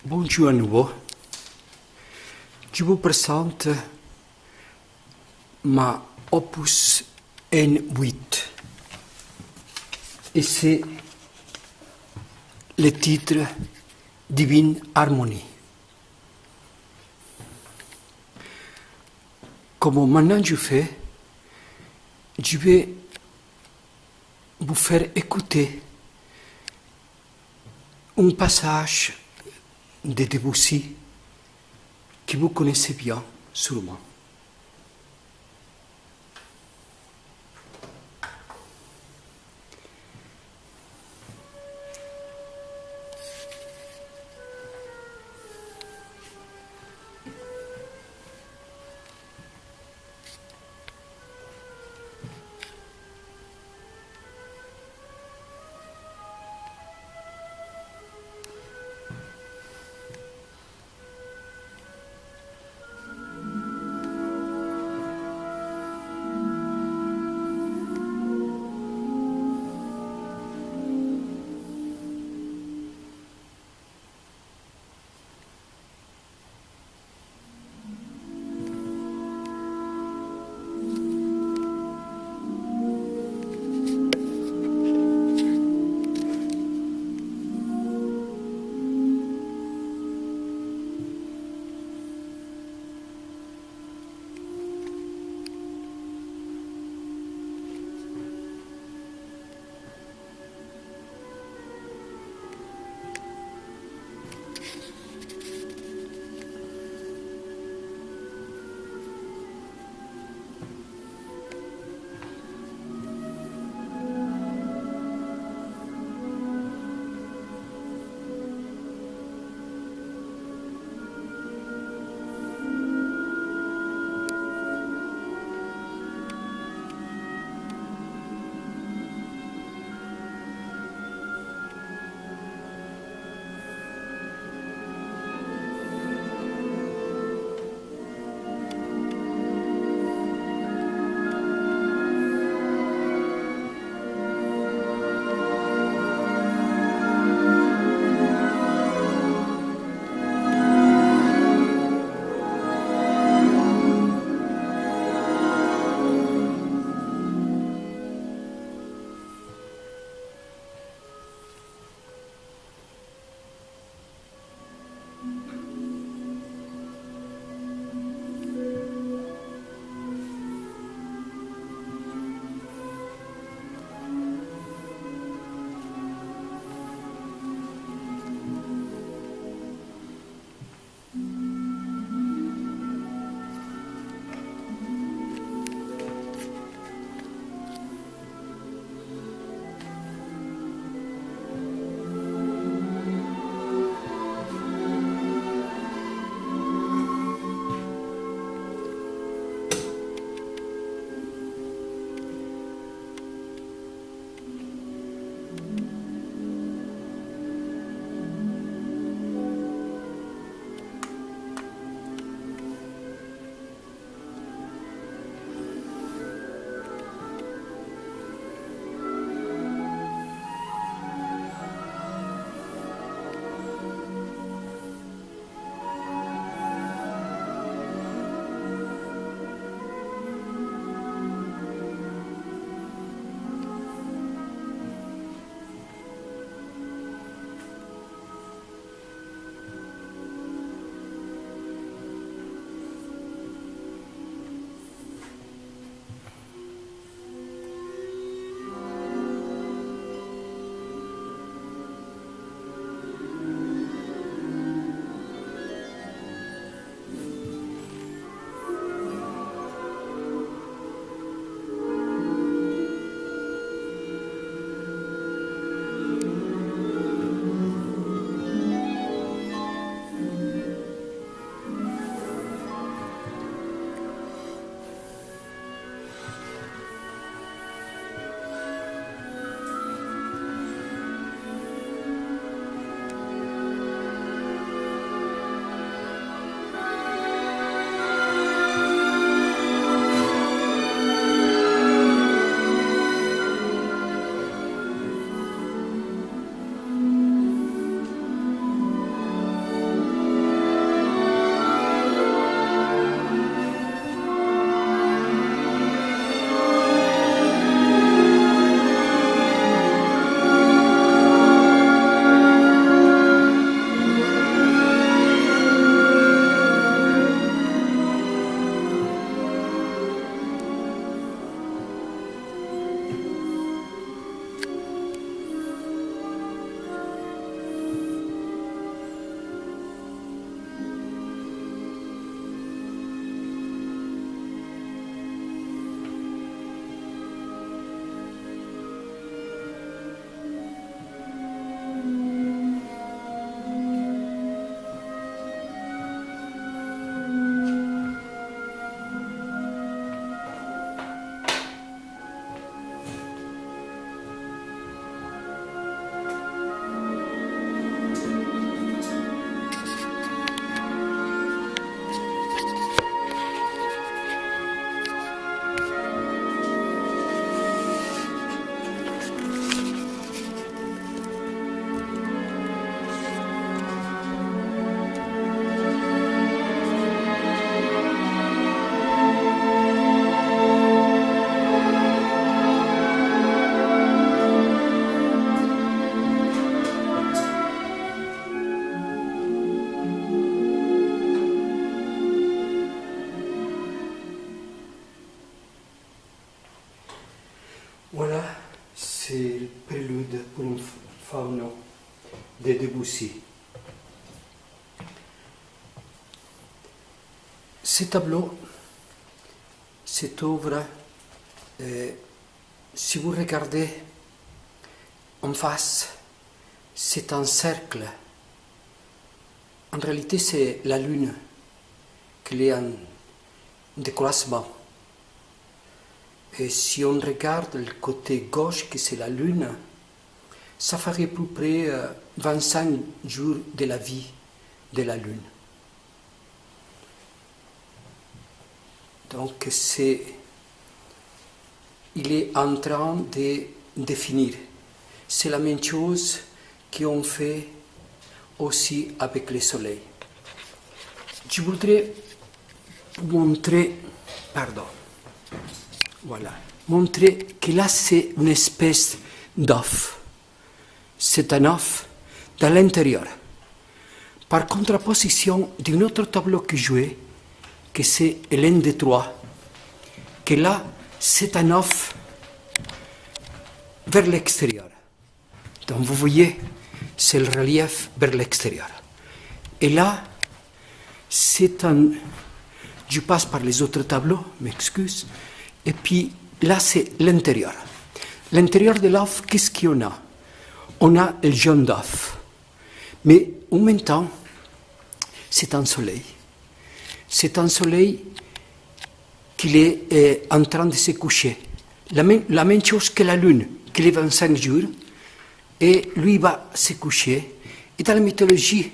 Bonjour à nouveau. Je vous présente ma opus N8. Et c'est le titre Divine Harmonie. Comme maintenant je fais, je vais vous faire écouter un passage de Debussy que vous connaissez bien, sûrement. de Debussy. Ce tableau, cette œuvre, si vous regardez en face, c'est un cercle. En réalité, c'est la lune qui est en décroissement. Et si on regarde le côté gauche, que c'est la lune, ça ferait plus près 25 jours de la vie de la lune. Donc il est en train de définir. C'est la même chose qu'on fait aussi avec le soleil. Je voudrais vous montrer, montrer que là c'est une espèce d'œuf. C'est un œuf dans l'intérieur. Par contraposition d'un autre tableau que je jouais, que c'est Hélène de Troyes, que là c'est un œuf vers l'extérieur. Donc vous voyez, c'est le relief vers l'extérieur. Et là, c'est un... Je passe par les autres tableaux, m'excuse. Et puis là, c'est l'intérieur. L'intérieur de l'œuf, qu'est-ce qu'on a? On a le jaune d'œuf. Mais en même temps, c'est un soleil. C'est un soleil qui est en train de se coucher. La même chose que la lune, qui est 25 jours. Et lui va se coucher. Et dans la mythologie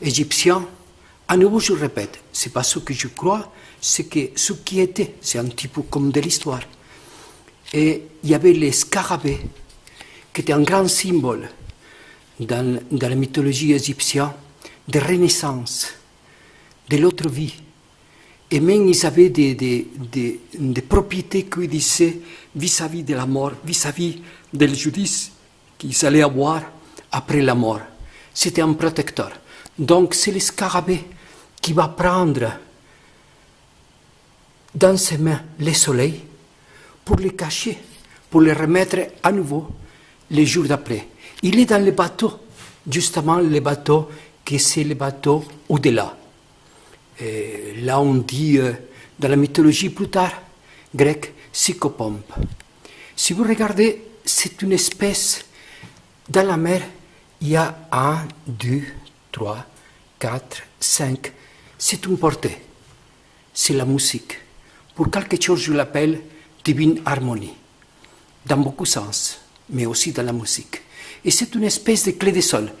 égyptienne, à nouveau je répète, c'est pas ce que je crois, c'est que ce qui était, c'est un petit peu comme de l'histoire. Et il y avait les scarabées, qui étaient un grand symbole dans la mythologie égyptienne de renaissance, de l'autre vie. Et même ils avaient des propriétés qu'ils disaient vis-à-vis de la mort, vis-à-vis du judice qu'ils allaient avoir après la mort. C'était un protecteur. Donc c'est le scarabée qui va prendre dans ses mains le soleil pour le cacher, pour le remettre à nouveau les jours d'après. Il est dans le bateau, justement le bateau qui c'est le bateau au-delà. Et là on dit, dans la mythologie plus tard, grecque, psychopompe. Si vous regardez, c'est une espèce. Dans la mer, il y a 1, 2, 3, 4, 5. C'est une portée. C'est la musique. Pour quelque chose, je l'appelle divine harmonie. Dans beaucoup de sens, mais aussi dans la musique. Et c'est une espèce de clé de sol.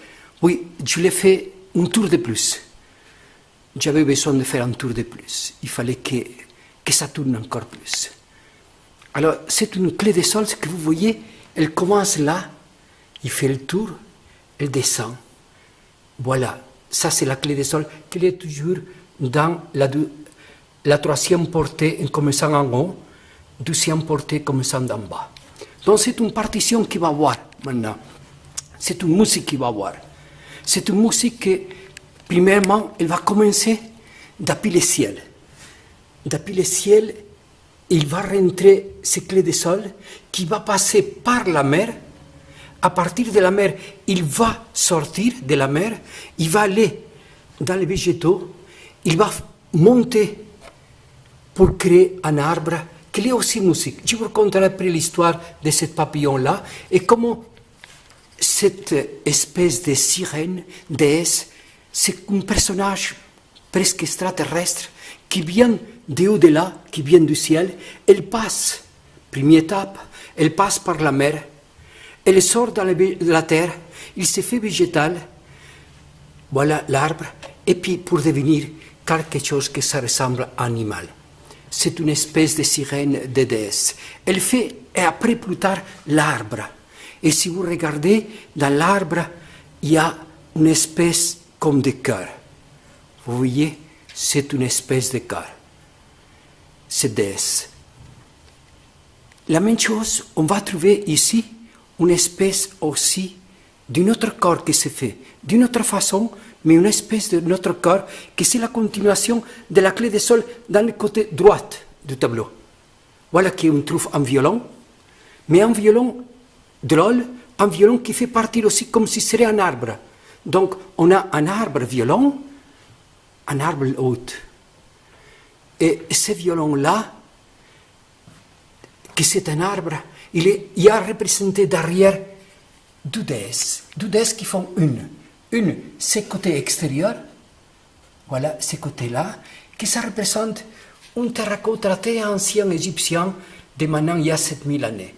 Oui, je l'ai fait un tour de plus. J'avais besoin de faire un tour de plus. Il fallait que ça tourne encore plus. Alors, c'est une clé de sol, ce que vous voyez, elle commence là. Il fait le tour, elle descend. Voilà, ça c'est la clé de sol qui est toujours dans la troisième portée en commençant en haut, deuxième portée commençant d'en bas. Donc c'est une partition qu'il va voir maintenant. C'est une musique qu'il va voir. C'est une musique que, premièrement, elle va commencer depuis le ciel. Depuis le ciel, il va rentrer ces clés de sol qui va passer par la mer. À partir de la mer, il va sortir de la mer, il va aller dans les végétaux, il va monter pour créer un arbre qui est aussi musique. Je vous raconterai après l'histoire de ce papillon-là et comment cette espèce de sirène, déesse, c'est un personnage presque extraterrestre qui vient de au-delà, qui vient du ciel. Elle passe, première étape, elle passe par la mer. Elle sort dans la terre, il se fait végétal, voilà l'arbre, et puis pour devenir quelque chose que ça ressemble à un animal. C'est une espèce de sirène de déesse. Elle fait, et après plus tard, l'arbre. Et si vous regardez, dans l'arbre, il y a une espèce comme de cœur. Vous voyez, c'est une espèce de cœur. C'est déesse. La même chose, on va trouver ici une espèce aussi d'un autre corps qui se fait, d'une autre façon, mais une espèce de notre corps qui c'est la continuation de la clé de sol dans le côté droit du tableau. Voilà qu'on trouve un violon, mais un violon drôle, un violon qui fait partir aussi comme si c'était un arbre. Donc, on a un arbre violon, un arbre haut. Et ce violon-là, que c'est un arbre, il y a représenté derrière deux déesses qui font une, c'est côté extérieur, voilà, ces côtés-là, que ça représente un terracotta très ancien égyptien de maintenant il y a 7000 années.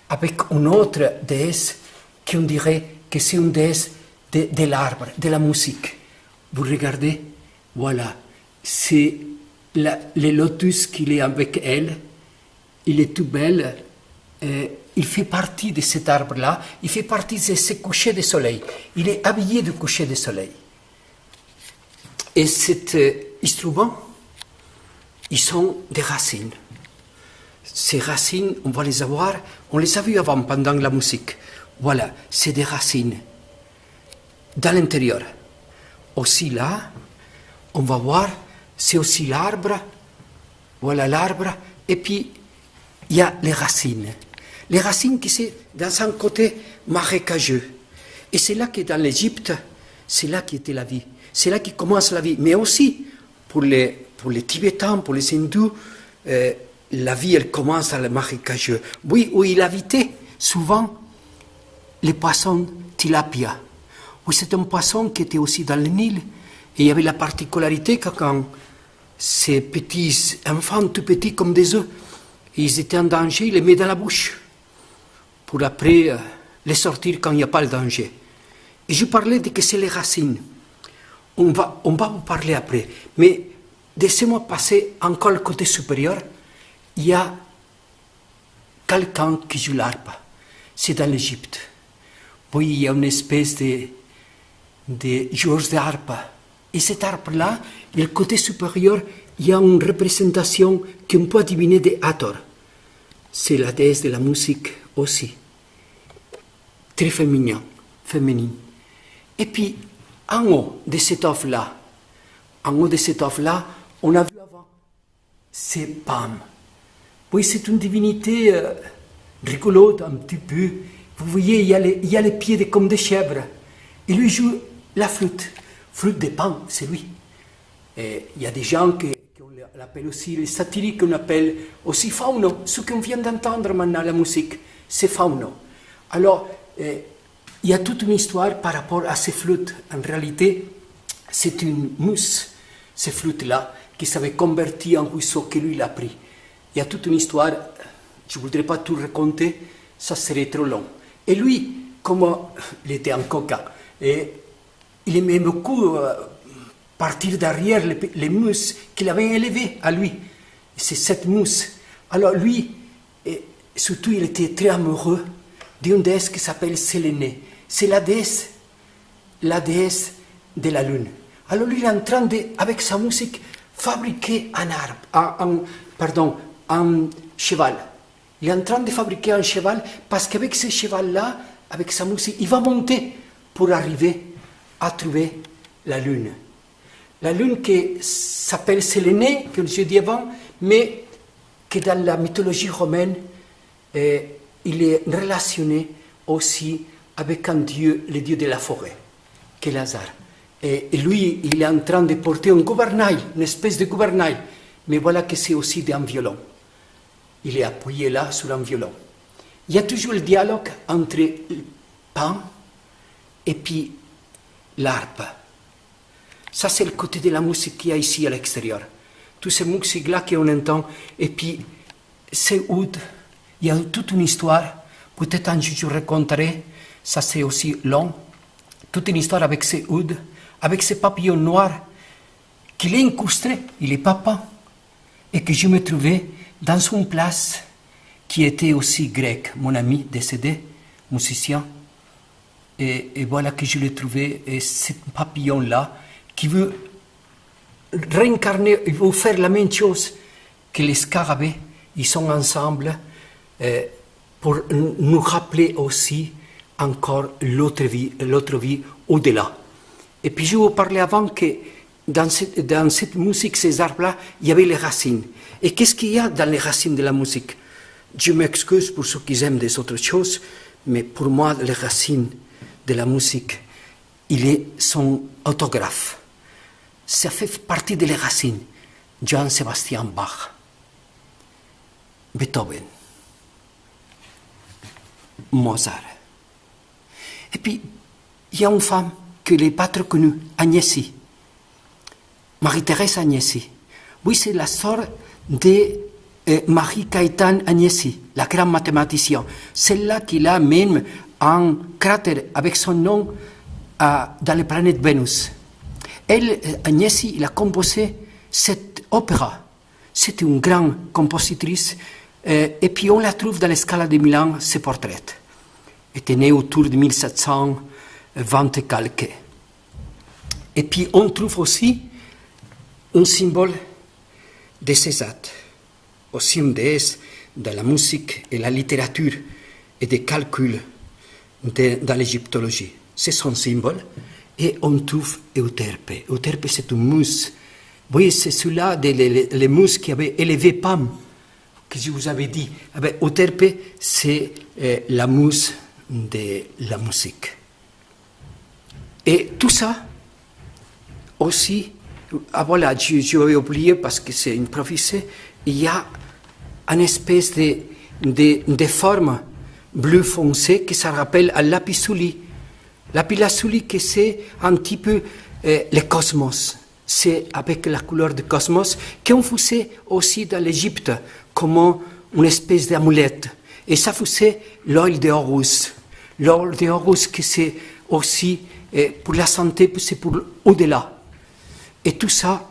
Avec une autre déesse qu'on dirait que c'est une déesse de l'arbre, de la musique. Vous regardez, voilà, c'est le lotus qu'il est avec elle, il est tout belle, il fait partie de cet arbre-là, il fait partie de ce coucher de soleil, il est habillé du coucher de soleil. Et cet instrument, ils sont des racines. Ces racines, on va les avoir, on les a vues avant, pendant la musique. Voilà, c'est des racines. Dans l'intérieur. Aussi là, on va voir, c'est aussi l'arbre. Voilà l'arbre. Et puis, il y a les racines. Les racines qui sont dans un côté marécageux. Et c'est là que dans l'Égypte, c'est là qui était la vie. C'est là qui commence la vie. Mais aussi, pour les Tibétains, pour les Hindous, la vie, elle commence dans le marécageux. Oui, où il habitait souvent les poissons tilapia. Oui, c'est un poisson qui était aussi dans le Nil. Et il y avait la particularité que quand ces petits enfants, tout petits comme des œufs, ils étaient en danger, ils les mettaient dans la bouche pour après les sortir quand il n'y a pas le danger. Et je parlais de que c'est les racines. On va vous parler après. Mais laissez-moi passer encore le côté supérieur. Il y a quelqu'un qui joue l'arpe. C'est dans l'Égypte. Oui, il y a une espèce de joueur d'arpe. Et cette arpe-là, le côté supérieur, il y a une représentation qu'on peut deviner de Hathor. C'est la déesse de la musique aussi. Très féminine. Et puis, en haut de cette offre-là, on a vu avant, c'est Pam. Oui, c'est une divinité rigolote un petit peu. Vous voyez, il y a les pieds comme des chèvres. Et lui joue la flûte. Flûte de Pan, c'est lui. Et il y a des gens qui l'appellent aussi, les satiriques, qu'on appelle aussi Fauno. Ce qu'on vient d'entendre maintenant, la musique, c'est Fauno. Alors, il y a toute une histoire par rapport à ces flûtes. En réalité, c'est une mousse, ces flûtes-là, qui s'avait converti en ruisseau que lui l'a pris. Il y a toute une histoire, je ne voudrais pas tout raconter, ça serait trop long. Et lui, comme il était en coca, et il aimait beaucoup partir derrière les mousses qu'il avait élevées à lui. C'est cette mousse. Alors lui, et surtout, il était très amoureux d'une déesse qui s'appelle Sélénée. C'est la déesse de la lune. Alors lui, il est en train de, avec sa musique, fabriquer un cheval. Il est en train de fabriquer un cheval parce qu'avec ce cheval-là, avec sa musique, il va monter pour arriver à trouver la lune. La lune qui s'appelle Sélénée, que je dis avant, mais que dans la mythologie romaine, il est relationné aussi avec un dieu, le dieu de la forêt, qui est Lazare. Et lui, il est en train de porter un gouvernail, une espèce de gouvernail, mais voilà que c'est aussi un violon. Il est appuyé là sur un violon. Il y a toujours le dialogue entre le Pan et puis l'arpe. Ça, c'est le côté de la musique qu'il y a ici à l'extérieur. Toutes ces musiques-là qu'on entend. Et puis, c'est oud. Il y a toute une histoire. Peut-être un jour je raconterai. Ça, c'est aussi long. Toute une histoire avec ces ouds, avec ces papillons noirs qu'il est incrusté. Il est papa. Et que je me trouvais dans une place qui était aussi grecque. Mon ami décédé, musicien. Et voilà que je l'ai trouvé. Et ce papillon-là, qui veut réincarner, il veut faire la même chose que les scarabées. Ils sont ensemble pour nous rappeler aussi encore l'autre vie au-delà. Et puis je vous parlais avant que dans cette musique, ces arbres-là, il y avait les racines. Et qu'est-ce qu'il y a dans les racines de la musique? Je m'excuse pour ceux qui aiment des autres choses, mais pour moi, les racines de la musique, il est son autographe. Ça fait partie de les racines. Johann Sebastian Bach, Beethoven, Mozart. Et puis, il y a une femme que les pas trop connue, Agnesi, Marie-Thérèse Agnesi. Oui, c'est la sœur de Marie-Gaëtane Agnesi, la grande mathématicienne. Celle-là qui a même un cratère avec son nom dans la planète Vénus. Elle, Agnesi, il a composé cette opéra. C'était une grande compositrice. Et puis on la trouve dans la Scala de Milan, ses portraits. Elle était née autour de 1720 et quelques. Et puis on trouve aussi un symbole de César, aussi une déesse de la musique et la littérature et des calculs dans l'égyptologie. C'est son symbole. Et on trouve Euterpe. Euterpe, c'est une mousse. Vous voyez, c'est celui-là, les mousses qui avaient élevé Pam, que je vous avais dit. Euterpe, c'est la mousse de la musique. Et tout ça, aussi, voilà, j'avais oublié parce que c'est improvisé, il y a une espèce de forme bleu foncé qui se rappelle à lapis-lazuli. Lapis-lazuli, que c'est un petit peu le cosmos. C'est avec la couleur du cosmos qu'on faisait aussi dans l'Égypte comme une espèce d'amulette. Et ça faisait l'huile de Horus. L'huile de Horus, que c'est aussi pour la santé, c'est pour au-delà. Et tout ça,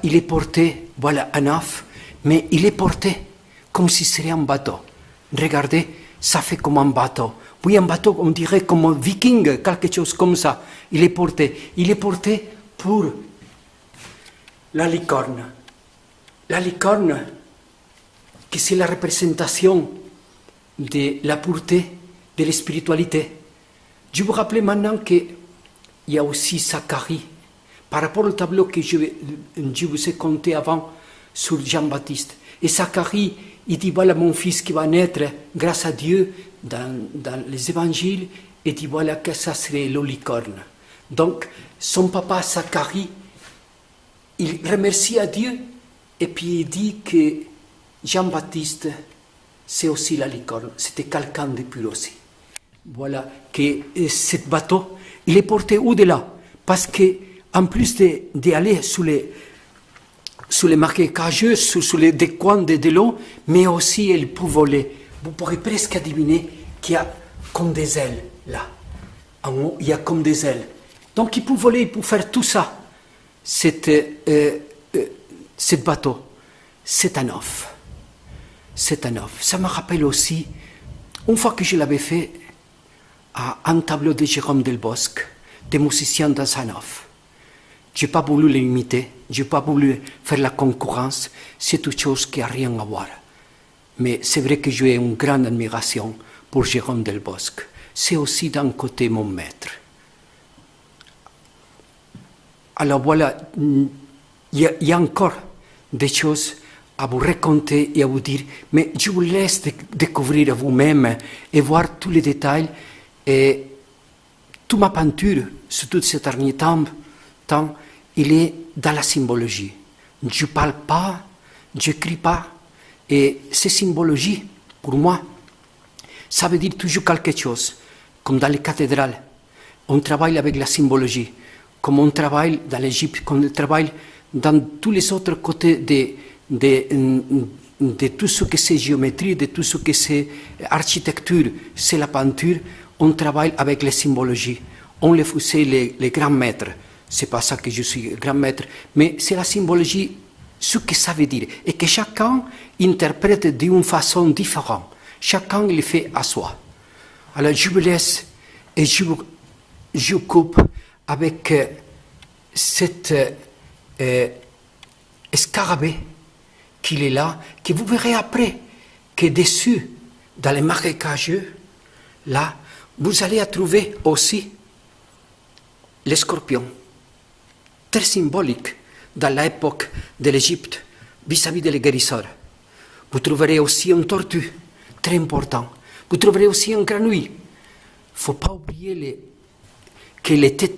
il est porté, voilà, à neuf, mais il est porté comme si c'était un bateau. Regardez, ça fait comme un bateau. Oui, un bateau, on dirait comme un viking, quelque chose comme ça. Il est porté. Il est porté pour la licorne. La licorne, que c'est la représentation de la pureté, de la spiritualité. Je vous rappelle maintenant qu'il y a aussi Zacharie. Par rapport au tableau que je vous ai conté avant sur Jean-Baptiste. Et Zacharie, il dit, voilà mon fils qui va naître grâce à Dieu dans les évangiles, et dit, voilà que ça serait la licorne. Donc, son papa Zacharie, il remercie à Dieu, et puis il dit que Jean-Baptiste, c'est aussi la licorne, c'était quelqu'un de pur aussi. Voilà, que ce bateau, il est porté au-delà, parce que en plus d'aller sous les marécageux, sous les coins de l'eau, mais aussi il peut voler. Vous pourrez presque deviner qu'il y a comme des ailes là. En haut, il y a comme des ailes. Donc il peut voler, il peut faire tout ça. Ce bateau, c'est un œuf. C'est un œuf. Ça me rappelle aussi, une fois que je l'avais fait, à un tableau de Jérôme Delbosque, des musiciens dans un œuf. Je n'ai pas voulu l'imiter, je n'ai pas voulu faire la concurrence, c'est toute chose qui n'a rien à voir. Mais c'est vrai que j'ai une grande admiration pour Jérôme Delbosque. C'est aussi d'un côté mon maître. Alors voilà, il y a encore des choses à vous raconter et à vous dire, mais je vous laisse découvrir vous-même et voir tous les détails. Et toute ma peinture, surtout ces derniers temps, il est dans la symbologie. Je ne parle pas, je n'écris pas. Et ces symbologies, pour moi, ça veut dire toujours quelque chose. Comme dans les cathédrales, on travaille avec la symbologie. Comme on travaille dans l'Égypte, comme on travaille dans tous les autres côtés de tout ce que c'est géométrie, de tout ce que c'est architecture, c'est la peinture, on travaille avec les symbologies. On les faisait les grands maîtres. Ce n'est pas ça que je suis grand maître, mais c'est la symbologie, ce que ça veut dire. Et que chacun interprète d'une façon différente. Chacun le fait à soi. Alors je vous laisse et je coupe avec cet scarabée qu'il est là, que vous verrez après, que dessus, dans les marécageux, là, vous allez trouver aussi les scorpions. Très symbolique dans l'époque de l'Égypte, vis-à-vis des guérisseurs. Vous trouverez aussi un tortue, très important. Vous trouverez aussi un grenouille. Il ne faut pas oublier que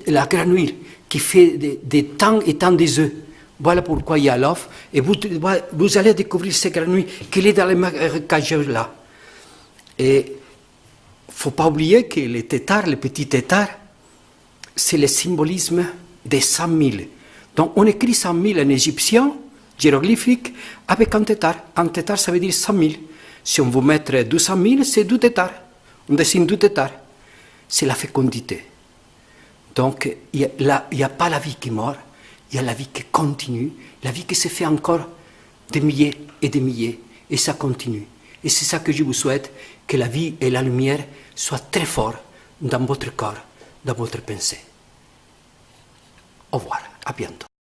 la granule qui fait des tant et tant des œufs. Voilà pourquoi il y a l'œuf. Et vous allez découvrir ces granulles qu'il est dans les marécageuses là. Et il ne faut pas oublier que les têtards, les petits têtards, c'est le symbolisme des 100 000. Donc on écrit 100 000 en égyptien, hiéroglyphique, avec un tétard. Un tétard, ça veut dire 100 000. Si on veut mettre 200 000, c'est 2 tétards. On dessine 2 tétards. C'est la fécondité. Donc, il n'y a pas la vie qui meurt, il y a la vie qui continue, la vie qui se fait encore des milliers et des milliers, et ça continue. Et c'est ça que je vous souhaite, que la vie et la lumière soient très forts dans votre corps, dans votre pensée. Au revoir, à bientôt.